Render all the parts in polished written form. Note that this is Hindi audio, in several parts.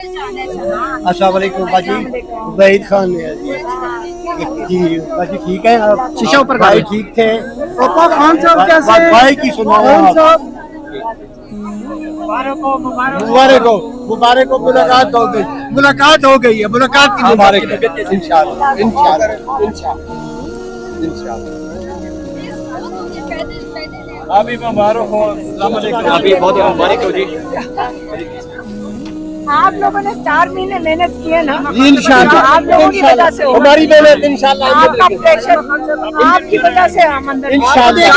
अस्सलाम वालेकुम बाजी, वहीद खान है जी। बाजी ठीक है आप? शीशा ऊपर भाई ठीक थे? पापा खान साहब कैसे? भाई की सुनाओ खान साहब मुबारक हो, मुलाकात हो गई, है मुलाकात की मुबारक इंशाल्लाह इंशाल्लाह इंशाल्लाह। अभी मुबारक हो, अभी बहुत मुबारक हो जी। आप लोगों ने 4 महीने मेहनत की है ना, इंशाल्लाह आप लोगों की वजह से हमारी मेहनत इंशाल्लाह आपका प्रेशर आपकी वजह से हम अंदर इंशाल्लाह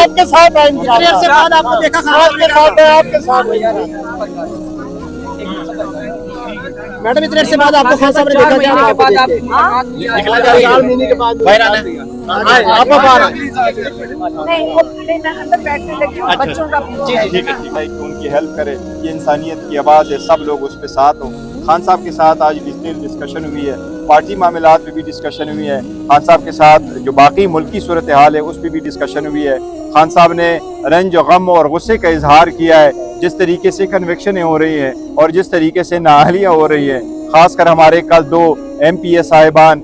आपके साथ हैं इंशाल्लाह। आपको देखा आपके साथ है, आपके साथ है। मैडम इतने से बाद आपको खान साहब ने देखा क्या? आपको देख के निकला जा 4 महीने के बाद बाहर आना आप बाहर नहीं वो अंदर बैठने लगी हूँ, बच्चों का ठीक है भाई कि उनकी हेल्प करे, ये इंसानियत की आवाज़ है, सब लोग उस पे साथ हो। खान साहब के साथ आज डिटेल डिस्कशन हुई है, पार्टी मामलात पे भी डिस्कशन हुई है, खान साहब के साथ जो बाकी मुल्क की सूरत हाल है उस पर भी डिस्कशन हुई है। खान साहब ने रंज गम और गुस्से का इजहार किया है, जिस तरीके से कन्विक्शनें हो रही हैं और जिस तरीके से नाअहलियाँ हो रही हैं। खासकर हमारे कल 2 MPA साहिबान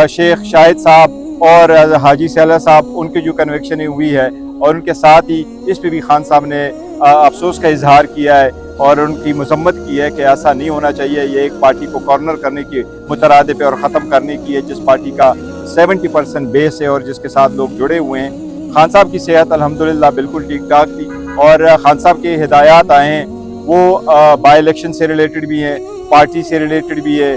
शेख शाहिद साहब और हाजी सैला साहब, उनकी जो कन्विक्शनें हुई है और उनके साथ ही इस पे भी खान साहब ने अफसोस का इजहार किया है और उनकी मजम्मत की है कि ऐसा नहीं होना चाहिए। ये एक पार्टी को कॉर्नर करने की मुतरादे पे और ख़त्म करने की है, जिस पार्टी का 70% बेस है और जिसके साथ लोग जुड़े हुए हैं। खान साहब की सेहत अल्हम्दुलिल्लाह बिल्कुल ठीक ठाक थी और खान साहब के हिदायत आए हैं वो बाई इलेक्शन से रिलेटेड भी हैं, पार्टी से रिलेटेड भी है,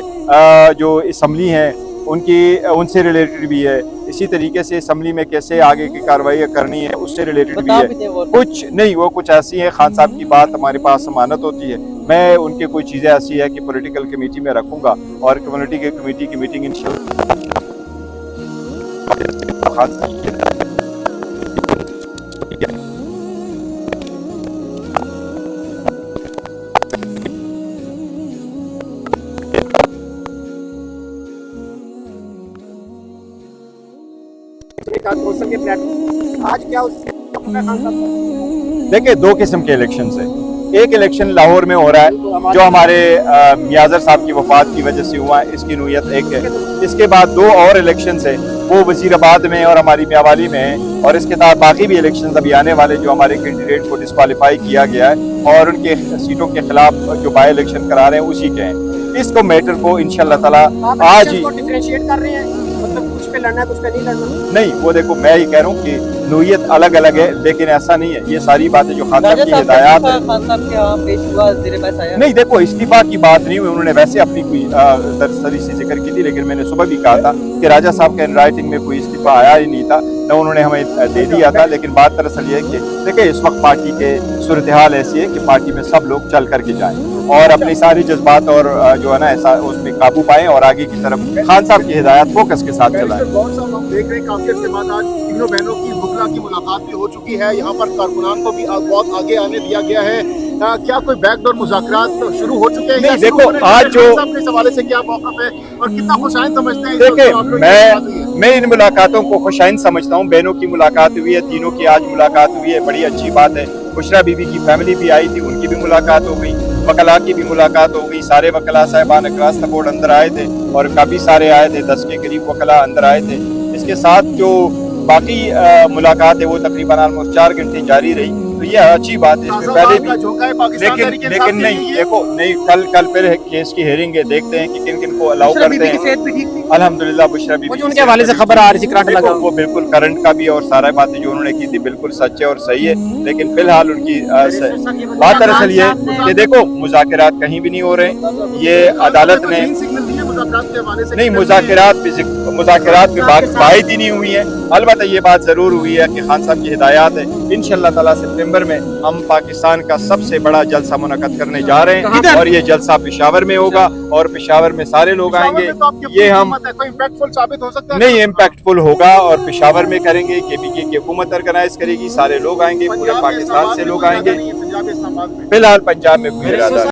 जो असम्बली हैं उनसे रिलेटेड भी है। इसी तरीके से असम्बली में कैसे आगे की कार्रवाई करनी है उससे रिलेटेड भी है। कुछ नहीं, वो कुछ ऐसी है, खान साहब की बात हमारे पास अमानत होती है। मैं उनके कोई चीज़ें ऐसी है कि पॉलिटिकल कमेटी में रखूंगा और कम्युनिटी के कमेटी की मीटिंग इंशाल्लाह आज क्या उससे खान साहब? देखिए 2 किस्म के इलेक्शन है। एक इलेक्शन लाहौर में हो रहा है जो हमारे मियाज़र साहब की वफात की वजह से हुआ है, इसकी नूयत एक है। इसके बाद 2 और इलेक्शन है, वो वजीराबाद में और हमारी मियावाली में है और इसके साथ बाकी भी इलेक्शन अभी आने वाले जो हमारे कैंडिडेट को डिस्क्वालीफाई किया गया है और उनके सीटों के खिलाफ जो बाई इलेक्शन करा रहे हैं उसी के हैं। इसको मैटर को इंशाल्लाह ताला आज ही डिफरेंशिएट कर रहे हैं, मतलब कुछ पे लड़ना है कुछ पे नहीं लड़ना। नहीं, वो देखो मैं ही कह रहा हूँ कि नूयत अलग अलग है, लेकिन ऐसा नहीं है। ये सारी बातें जो खान साहब की हिदायत है, खान साहब के यहाँ पेश हुआ, ज़ेर-ए-बहस आया। नहीं देखो इस्तीफा की बात नहीं हुई, उन्होंने वैसे अपनी कोई सरसरी सी जिक्र की थी, लेकिन मैंने सुबह भी कहा था कि राजा साहब के इन राइटिंग में कोई इस्तीफा आया ही नहीं था, न उन्होंने हमें दे दिया था। लेकिन बात दरअसल ये है कि देखिए इस वक्त पार्टी के सूरत हाल ऐसी है कि पार्टी में सब लोग चल करके जाएं और अपनी सारी जज्बात और जो है ना ऐसा उसमें काबू पाएं और आगे की तरफ खान साहब की हिदायत फोकस के साथ चलाएं। हम देख रहे हैं काफी अर्से बाद आज तीनों बहनों की वकला की मुलाकात भी हो चुकी है। यहाँ पर कारकुनान को भी बहुत आगे आने दिया गया है। क्या कोई बैकडोर मुज़ाकरात शुरू हो चुके हैं? नहीं देखो आज जो इस हवाले से क्या मौक़िफ़ है और कितना खुशाइन समझते हैं? देखिए मैं इन मुलाकातों को खुशाइन समझता हूँ। बहनों की मुलाकात हुई है, तीनों की आज मुलाकात हुई है, बड़ी अच्छी बात है। बुशरा बीबी की फैमिली भी आई थी, उनकी भी मुलाकात हो गई, वकला की भी मुलाकात हो गई। सारे वकला साहिबान अक्रॉस द बोर्ड अंदर आए थे और काफ़ी सारे आए थे, 10 के करीब वकला अंदर आए थे। इसके साथ जो बाकी मुलाकात है वो तकरीबन ऑलमोस्ट 4 घंटे जारी रही, तो ये अच्छी बात है। इसमें पहले भी लेकिन नहीं देखो नहीं कल फिर केस की हेयरिंग है, देखते हैं कि किन किन को अलाउ करते हैं। अल्हम्दुलिल्लाह बुशरा बीबी उनके हवाले से खबर आ रही थी, करंट लगा वो बिल्कुल करंट का भी और सारा बातें जो उन्होंने की थी बिल्कुल सच है और सही है। लेकिन फिलहाल उनकी बात दरअसल ये कि देखो मुज़ाकरात कहीं भी नहीं हो रहे, ये अदालत ने नहीं मुज़ाकरात पे बात ही नहीं हुई है। अलबत्ता ये बात जरूर हुई है कि खान साहब की हिदायत है, इंशाअल्लाह ताला सितंबर में हम पाकिस्तान का सबसे बड़ा जलसा मुनक़्क़द करने जा रहे हैं और ये जलसा पेशावर में होगा और पेशावर में सारे लोग आएंगे। ये हम इम्पैक्टफुल साबित हो सकता है? नहीं, इम्पैक्टफुल होगा और पेशावर में करेंगे, KPK की हुकूमत ऑर्गेनाइज करेगी, सारे लोग आएंगे, पूरे पाकिस्तान से लोग आएंगे। फिलहाल पंजाब में कोई इरादा